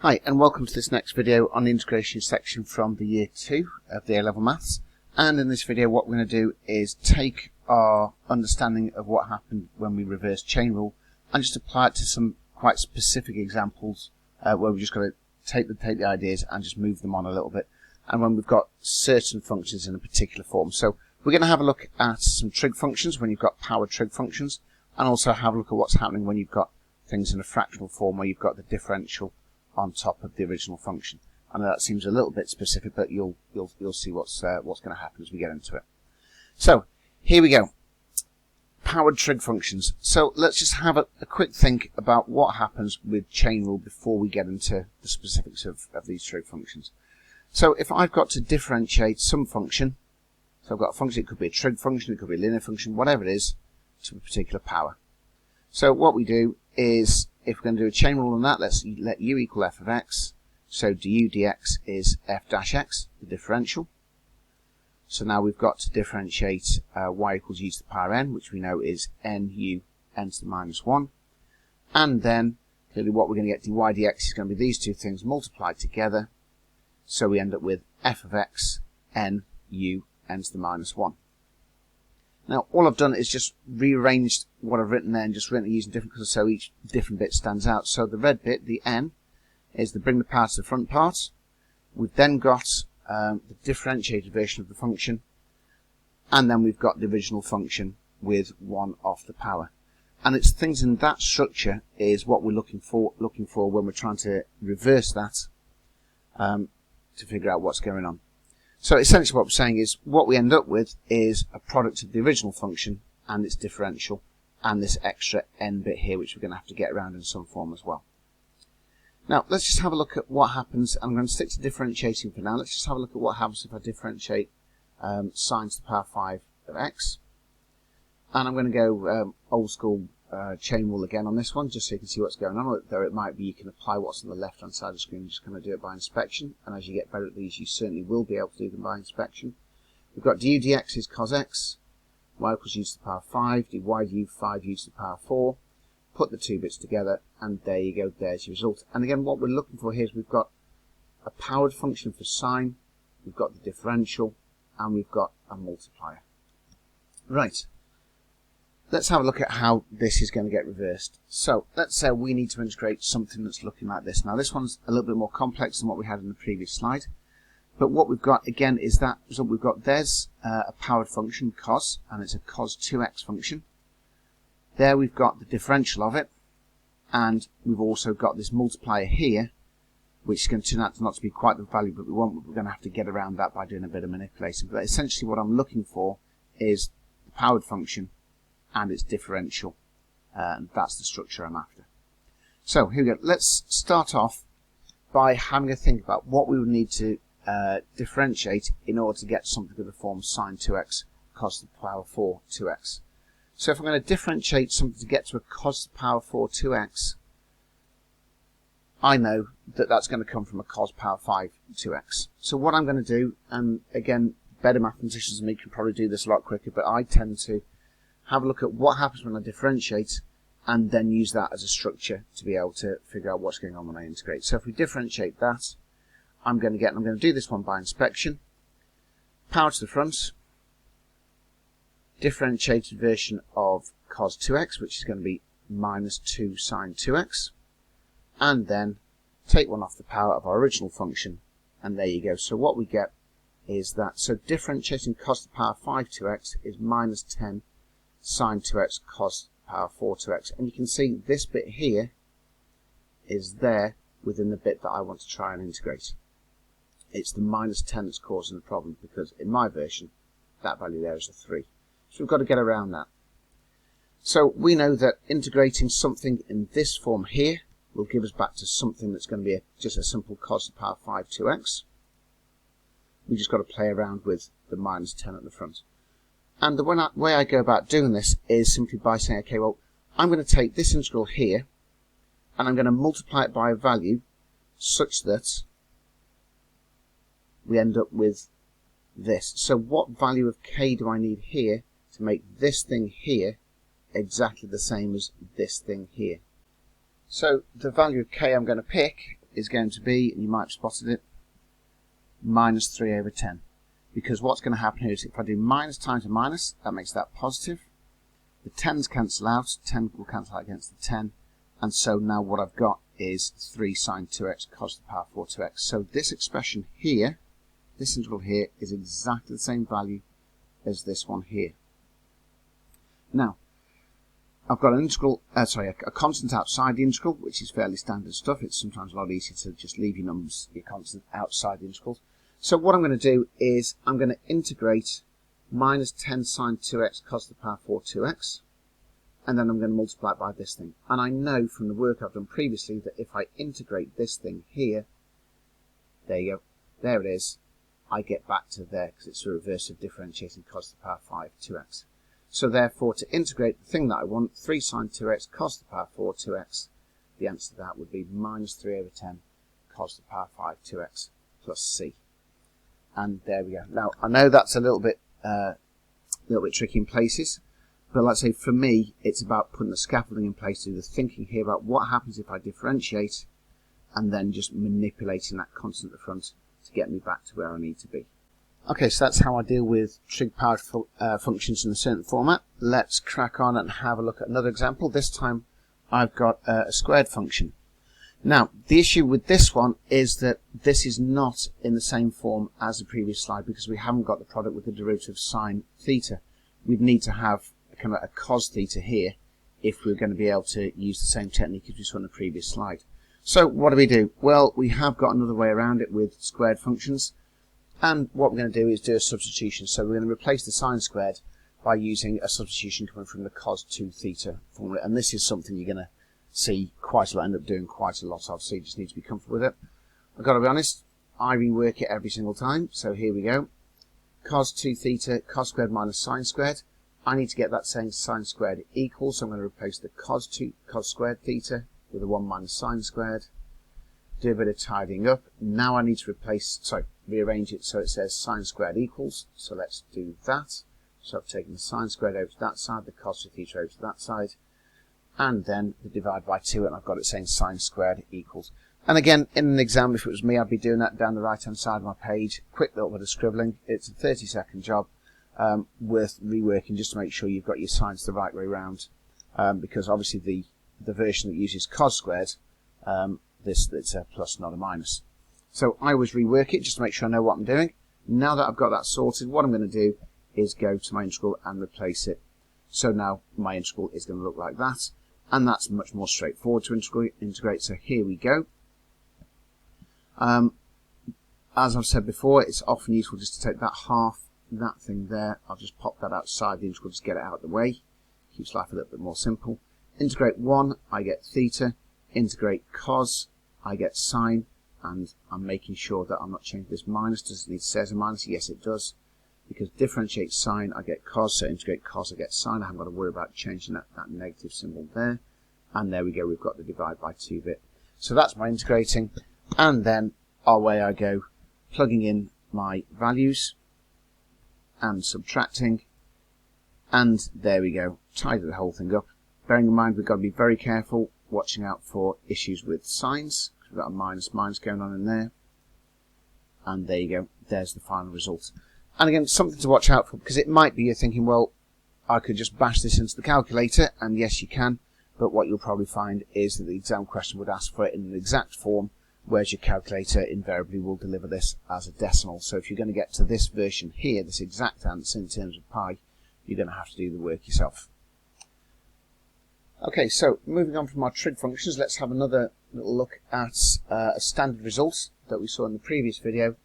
Hi and welcome to this next video on the integration section from the year 2 of the A-level maths. And in this video what we're going to do is take our understanding of what happened when we reversed chain rule and just apply it to some quite specific examples where we're just going to take the ideas and just move them on a little bit, and when we've got certain functions in a particular form. So we're going to have a look at some trig functions when you've got powered trig functions, and also have a look at what's happening when you've got things in a fractional form where you've got the differential on top of the original function. I know that seems a little bit specific, but you'll see what's going to happen as we get into it. So here we go, powered trig functions. So let's just have a quick think about what happens with chain rule before we get into the specifics of these trig functions. So if I've got to differentiate some function, so I've got a function, it could be a trig function, it could be a linear function, whatever it is, to a particular power. So what we do is, if we're going to do a chain rule on that, let's let u equal f of x. So du dx is f dash x, the differential. So now we've got to differentiate y equals u to the power n, which we know is nu n to the minus 1. And then, clearly what we're going to get dy dx is going to be these two things multiplied together. So we end up with f of x n u n to the minus 1. Now, all I've done is just rearranged what I've written there and just written it using different colours so each different bit stands out. So the red bit, the n, is the bring the power to the front part. We've then got the differentiated version of the function, and then we've got the original function with 1 off the power. And it's things in that structure is what we're looking for when we're trying to reverse that to figure out what's going on. So essentially what we're saying is what we end up with is a product of the original function and its differential and this extra n bit here, which we're going to have to get around in some form as well. Now let's just have a look at what happens. I'm going to stick to differentiating for now. Let's just have a look at what happens if I differentiate sine to the power 5 of x. And I'm going to go old school chain rule again on this one, just so you can see what's going on. Though it might be you can apply what's on the left hand side of the screen, you're just going to do it by inspection, and as you get better at these you certainly will be able to do them by inspection. We've got du dx is cos x, y equals u to the power 5, dy du 5u to the power 4, put the two bits together and there you go, there's your result. And again what we're looking for here is we've got a powered function for sine, we've got the differential, and we've got a multiplier. Right. Let's have a look at how this is going to get reversed. So let's say we need to integrate something that's looking like this. Now this one's a little bit more complex than what we had in the previous slide, but what we've got again is that result we've got. There's a powered function cos, and it's a cos 2x function. There we've got the differential of it, and we've also got this multiplier here, which is going to turn out to not to be quite the value that we want. We're going to have to get around that by doing a bit of manipulation. But essentially what I'm looking for is the powered function and its differential, and that's the structure I'm after. So here we go. Let's start off by having a think about what we would need to differentiate in order to get something of the form sine 2x cos to the power 4 2x. So if I'm going to differentiate something to get to a cos to the power 4 2x, I know that that's going to come from a cos power 5 2x. So what I'm going to do, and again better mathematicians than me can probably do this a lot quicker, but I tend to have a look at what happens when I differentiate and then use that as a structure to be able to figure out what's going on when I integrate. So if we differentiate that, I'm going to do this one by inspection. Power to the front, differentiated version of cos 2x, which is going to be minus 2 sine 2x, and then take 1 off the power of our original function, and there you go. So what we get is that, so differentiating cos to the power 5 2x is minus 10 sine 2x cos power 4 2x, and you can see this bit here is there within the bit that I want to try and integrate. It's the minus 10 that's causing the problem, because in my version that value there is a 3. So we've got to get around that. So we know that integrating something in this form here will give us back to something that's going to be just a simple cos to the power 5 2x. We just got to play around with the minus 10 at the front. And the way I go about doing this is simply by saying, okay, well, I'm going to take this integral here, and I'm going to multiply it by a value such that we end up with this. So what value of k do I need here to make this thing here exactly the same as this thing here? So the value of k I'm going to pick is going to be, and you might have spotted it, minus 3 over 10. Because what's going to happen here is if I do minus times a minus, that makes that positive. The 10's cancel out, 10 will cancel out against the 10, and so now what I've got is 3 sine 2x cos to the power 4 2x. So this expression here, this integral here, is exactly the same value as this one here. Now, I've got an integral, a constant outside the integral, which is fairly standard stuff. It's sometimes a lot easier to just leave your numbers, your constant outside the integrals. So what I'm going to do is I'm going to integrate minus 10 sine 2x cos to the power 4 2x, and then I'm going to multiply it by this thing. And I know from the work I've done previously that if I integrate this thing here, there you go, there it is, I get back to there because it's the reverse of differentiating cos to the power 5 2x. So therefore, to integrate the thing that I want, 3 sine 2x cos to the power 4 2x, the answer to that would be minus 3 over 10 cos to the power 5 2x plus c. And there we go. Now, I know that's a little bit tricky in places, but let's say for me, it's about putting the scaffolding in place to do the thinking here about what happens if I differentiate, and then just manipulating that constant at the front to get me back to where I need to be. Okay, so that's how I deal with trig-powered functions in a certain format. Let's crack on and have a look at another example. This time I've got a squared function. Now, the issue with this one is that this is not in the same form as the previous slide because we haven't got the product with the derivative of sine theta. We'd need to have kind of a cos theta here if we're going to be able to use the same technique as we saw in the previous slide. So what do? Well, we have got another way around it with squared functions. And what we're going to do is do a substitution. So we're going to replace the sine squared by using a substitution coming from the cos 2 theta formula. And this is something you're going to see quite a lot, end up doing quite a lot of, so you just need to be comfortable with it. I've got to be honest, I rework it every single time. So here we go. Cos 2 theta, cos squared minus sine squared. I need to get that saying sine squared equals, so I'm going to replace the cos squared theta with a 1 minus sine squared. Do a bit of tidying up. Now I need to rearrange it so it says sine squared equals. So let's do that. So I've taken the sine squared over to that side, the cos of theta over to that side, and then the divide by 2, and I've got it saying sine squared equals. And again, in an exam, if it was me, I'd be doing that down the right-hand side of my page. Quick little bit of scribbling. It's a 30-second job, worth reworking just to make sure you've got your signs the right way around, because obviously the version that uses cos squared, it's a plus, not a minus. So I always rework it just to make sure I know what I'm doing. Now that I've got that sorted, what I'm going to do is go to my integral and replace it. So now my integral is going to look like that, and that's much more straightforward to integrate. So here we go. As I've said before, it's often useful just to take that half, that thing there. I'll just pop that outside the integral, just get it out of the way. Keeps life a little bit more simple. Integrate 1, I get theta. Integrate cos, I get sine, and I'm making sure that I'm not changing this minus. Does it need to say as a minus? Yes, it does. Because differentiate sine, I get cos, so integrate cos, I get sine. I haven't got to worry about changing that negative symbol there. And there we go, we've got the divide by 2 bit. So that's my integrating, and then away I go, plugging in my values and subtracting, and there we go, tidy the whole thing up. Bearing in mind we've got to be very careful, watching out for issues with signs. We've got a minus going on in there. And there you go. There's the final result. And again, something to watch out for, because it might be you're thinking, well, I could just bash this into the calculator, and yes, you can. But what you'll probably find is that the exam question would ask for it in an exact form, whereas your calculator invariably will deliver this as a decimal. So if you're going to get to this version here, this exact answer in terms of pi, you're going to have to do the work yourself. Okay, so moving on from our trig functions, let's have another little look at a standard result that we saw in the previous video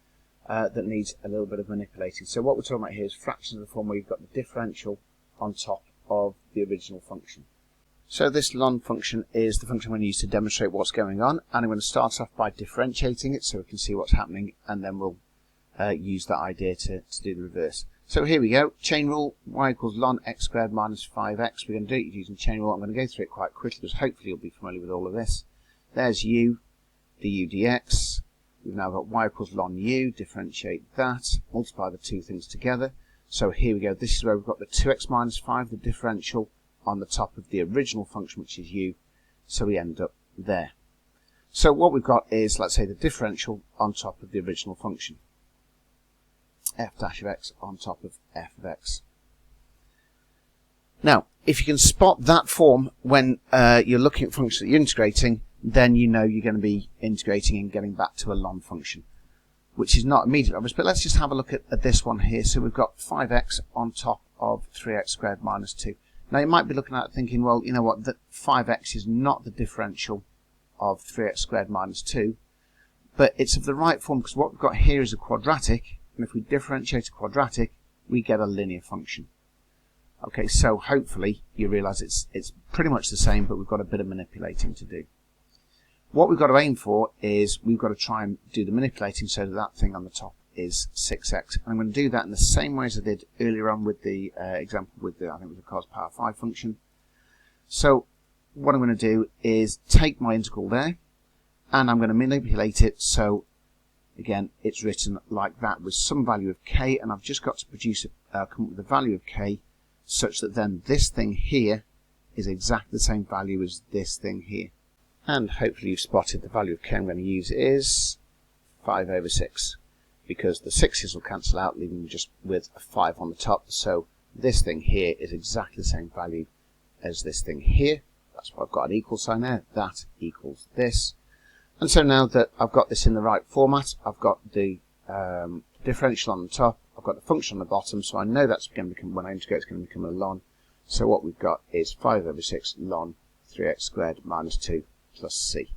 that needs a little bit of manipulating. So what we're talking about here is fractions of the form where you've got the differential on top of the original function. So this ln function is the function we're going to use to demonstrate what's going on, and I'm going to start off by differentiating it so we can see what's happening, and then we'll use that idea to do the reverse. So here we go, chain rule, y equals ln x squared minus 5x. We're going to do it using chain rule. I'm going to go through it quite quickly because hopefully you'll be familiar with all of this. There's u, du dx. We've now got y equals ln u, differentiate that, multiply the two things together. So here we go, this is where we've got the 2x minus 5, the differential on the top of the original function, which is u. So we end up there. So what we've got is, let's say, the differential on top of the original function. F dash of x on top of f of x. Now, if you can spot that form when you're looking at functions that you're integrating, then you know you're going to be integrating and getting back to a ln function, which is not immediately obvious. But let's just have a look at this one here. So we've got 5x on top of 3x squared minus 2. Now, you might be looking at it thinking, well, you know what, that 5x is not the differential of 3x squared minus 2, but it's of the right form because what we've got here is a quadratic, and if we differentiate a quadratic, we get a linear function. Okay, so hopefully you realise it's pretty much the same, but we've got a bit of manipulating to do. What we've got to aim for is we've got to try and do the manipulating so that that thing on the top is 6x. And I'm going to do that in the same way as I did earlier on with the example with the, I think it was the cos power 5 function. So what I'm going to do is take my integral there, and I'm going to manipulate it so, again, it's written like that with some value of k, and I've just got to produce come up with the value of k such that then this thing here is exactly the same value as this thing here. And hopefully you've spotted the value of k I'm going to use is 5 over 6, because the 6's will cancel out, leaving me just with a 5 on the top. So this thing here is exactly the same value as this thing here. That's why I've got an equal sign there. That equals this. And so now that I've got this in the right format, I've got the differential on the top, I've got the function on the bottom, so I know that's going to become, when I integrate, it's going to become a ln. So what we've got is 5 over 6 ln 3x squared minus 2 plus c.